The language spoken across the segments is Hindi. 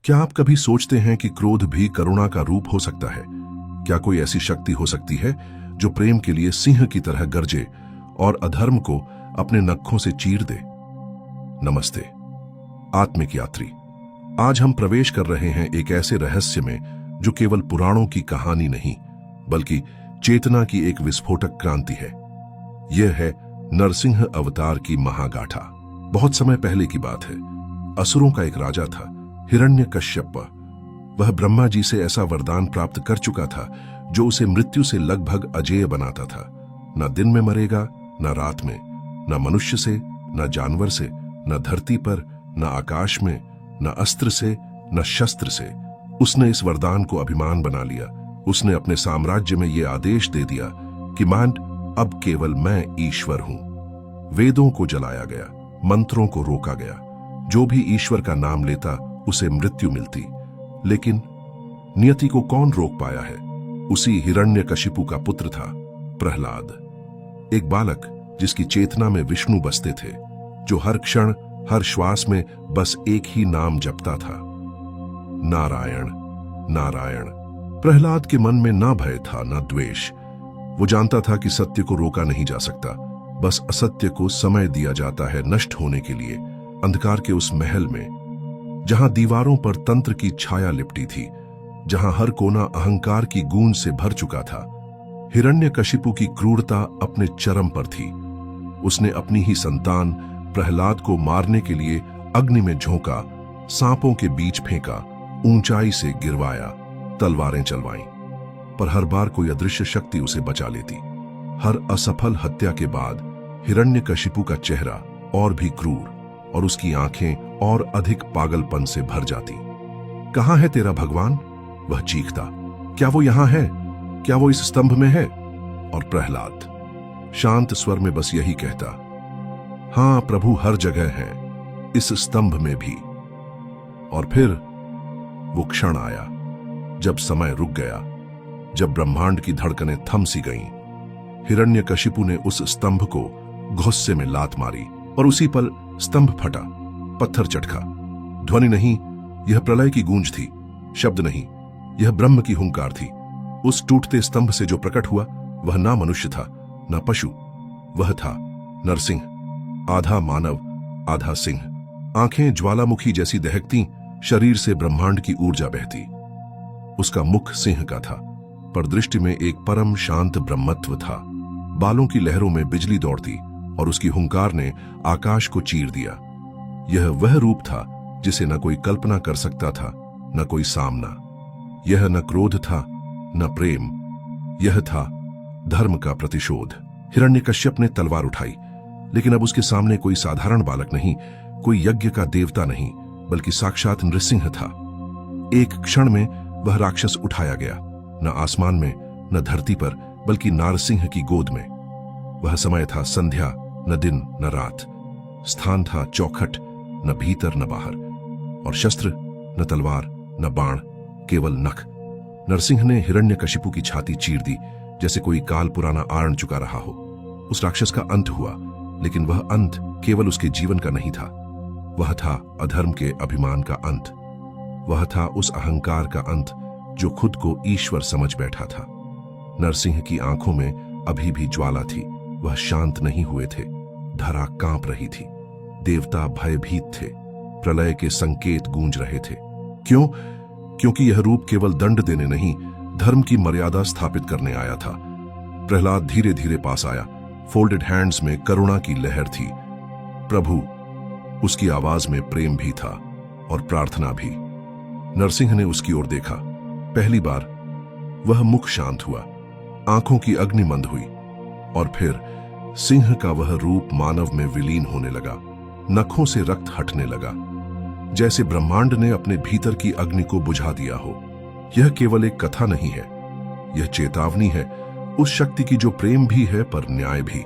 क्या आप कभी सोचते हैं कि क्रोध भी करुणा का रूप हो सकता है? क्या कोई ऐसी शक्ति हो सकती है जो प्रेम के लिए सिंह की तरह गरजे और अधर्म को अपने नखों से चीर दे? नमस्ते आत्मिक यात्री, आज हम प्रवेश कर रहे हैं एक ऐसे रहस्य में जो केवल पुराणों की कहानी नहीं बल्कि चेतना की एक विस्फोटक क्रांति है। यह है नरसिंह अवतार की महागाथा। बहुत समय पहले की बात है। असुरों का एक राजा था, हिरण्यकश्यप। वह ब्रह्मा जी से ऐसा वरदान प्राप्त कर चुका था जो उसे मृत्यु से लगभग अजेय बनाता था। न दिन में मरेगा, न रात में, न मनुष्य से, न जानवर से, न धरती पर, न आकाश में, न अस्त्र से, न शस्त्र से। उसने इस वरदान को अभिमान बना लिया। उसने अपने साम्राज्य में यह आदेश दे दिया कि मान अब केवल मैं ईश्वर हूं। वेदों को जलाया गया, मंत्रों को रोका गया। जो भी ईश्वर का नाम लेता उसे मृत्यु मिलती। लेकिन नियति को कौन रोक पाया है? उसी हिरण्यकशिपु का पुत्र था प्रहलाद, एक बालक जिसकी चेतना में विष्णु बसते थे, जो हर क्षण हर श्वास में बस एक ही नाम जपता था, नारायण नारायण। प्रहलाद के मन में ना भय था ना द्वेष। वो जानता था कि सत्य को रोका नहीं जा सकता, बस असत्य को समय दिया जाता है नष्ट होने के लिए। अंधकार के उस महल में जहां दीवारों पर तंत्र की छाया लिपटी थी, जहां हर कोना अहंकार की गूंज से भर चुका था, हिरण्यकशिपु की क्रूरता अपने चरम पर थी। उसने अपनी ही संतान प्रहलाद को मारने के लिए अग्नि में झोंका, सांपों के बीच फेंका, ऊंचाई से गिरवाया, तलवारें चलवाईं, पर हर बार कोई अदृश्य शक्ति उसे बचा लेती। हर असफल हत्या के बाद हिरण्यकशिपु का चेहरा और भी क्रूर और उसकी आंखें और अधिक पागलपन से भर जाती। कहां है तेरा भगवान? वह चीखता। क्या वो यहां है? क्या वो इस स्तंभ में है? और प्रहलाद शांत स्वर में बस यही कहता, हां प्रभु, हर जगह है, इस स्तंभ में भी। और फिर वो क्षण आया जब समय रुक गया, जब ब्रह्मांड की धड़कनें थम सी गईं। हिरण्यकशिपु ने उस स्तंभ को गुस्से में लात मारी और उसी पल स्तंभ फटा, पत्थर चटका। ध्वनि नहीं, यह प्रलय की गूंज थी। शब्द नहीं, यह ब्रह्म की हुंकार थी। उस टूटते स्तंभ से जो प्रकट हुआ वह ना मनुष्य था, ना पशु। वह था नरसिंह, आधा मानव आधा सिंह। आंखें ज्वालामुखी जैसी दहकती, शरीर से ब्रह्मांड की ऊर्जा बहती। उसका मुख सिंह का था, पर दृष्टि में एक परम शांत ब्रह्मत्व था। बालों की लहरों में बिजली दौड़ती और उसकी हुंकार ने आकाश को चीर दिया। यह वह रूप था जिसे न कोई कल्पना कर सकता था, न कोई सामना। यह न क्रोध था न प्रेम, यह था धर्म का प्रतिशोध। हिरण्यकश्यप ने तलवार उठाई, लेकिन अब उसके सामने कोई साधारण बालक नहीं, कोई यज्ञ का देवता नहीं, बल्कि साक्षात नृसिंह था। एक क्षण में वह राक्षस उठाया गया, न आसमान में न धरती पर, बल्कि नारसिंह की गोद में। वह समय था संध्या, न दिन न रात। स्थान था चौखट, न भीतर न बाहर। और शस्त्र न तलवार न बाण, केवल नख। नरसिंह ने हिरण्यकशिपु की छाती चीर दी, जैसे कोई काल पुराना आरण चुका रहा हो। उस राक्षस का अंत हुआ, लेकिन वह अंत केवल उसके जीवन का नहीं था। वह था अधर्म के अभिमान का अंत। वह था उस अहंकार का अंत जो खुद को ईश्वर समझ बैठा था। नरसिंह की आंखों में अभी भी ज्वाला थी। वह शांत नहीं हुए थे। धरा कांप रही थी। देवता भयभीत थे। प्रलय के संकेत गूंज रहे थे। क्यों? क्योंकि यह रूप केवल दंड देने नहीं, धर्म की मर्यादा स्थापित करने आया था। प्रहलाद धीरे धीरे पास आया। फोल्डेड हैंड्स में करुणा की लहर थी। प्रभु, उसकी आवाज में प्रेम भी था और प्रार्थना भी। नरसिंह ने उसकी ओर देखा। पहली बार वह मुख शांत हुआ, आंखों की अग्नि मंद हुई, और फिर सिंह का वह रूप मानव में विलीन होने लगा। नखों से रक्त हटने लगा, जैसे ब्रह्मांड ने अपने भीतर की अग्नि को बुझा दिया हो। यह केवल एक कथा नहीं है, यह चेतावनी है उस शक्ति की जो प्रेम भी है पर न्याय भी।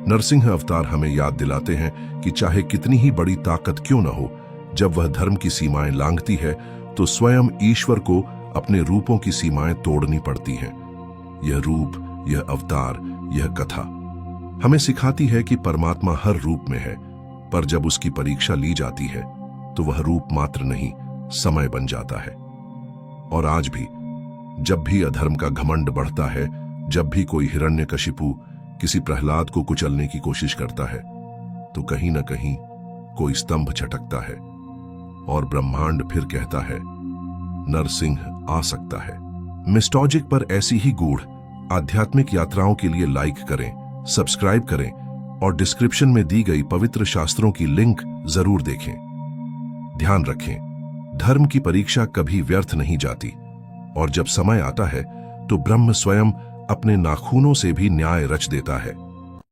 नरसिंह अवतार हमें याद दिलाते हैं कि चाहे कितनी ही बड़ी ताकत क्यों न हो, जब वह धर्म की सीमाएं लांघती है तो स्वयं ईश्वर को अपने रूपों की सीमाएं तोड़नी पड़ती हैं। यह रूप, यह अवतार, यह कथा हमें सिखाती है कि परमात्मा हर रूप में है, पर जब उसकी परीक्षा ली जाती है तो वह रूप मात्र नहीं, समय बन जाता है। और आज भी जब भी अधर्म का घमंड बढ़ता है, जब भी कोई हिरण्यकशिपु किसी प्रहलाद को कुचलने की कोशिश करता है, तो कहीं ना कहीं कोई स्तंभ झटकता है और ब्रह्मांड फिर कहता है, नरसिंह आ सकता है। मिस्टॉजिक पर ऐसी ही गूढ़ आध्यात्मिक यात्राओं के लिए लाइक करें, सब्सक्राइब करें और डिस्क्रिप्शन में दी गई पवित्र शास्त्रों की लिंक जरूर देखें। ध्यान रखें, धर्म की परीक्षा कभी व्यर्थ नहीं जाती और जब समय आता है तो ब्रह्म स्वयं अपने नाखूनों से भी न्याय रच देता है।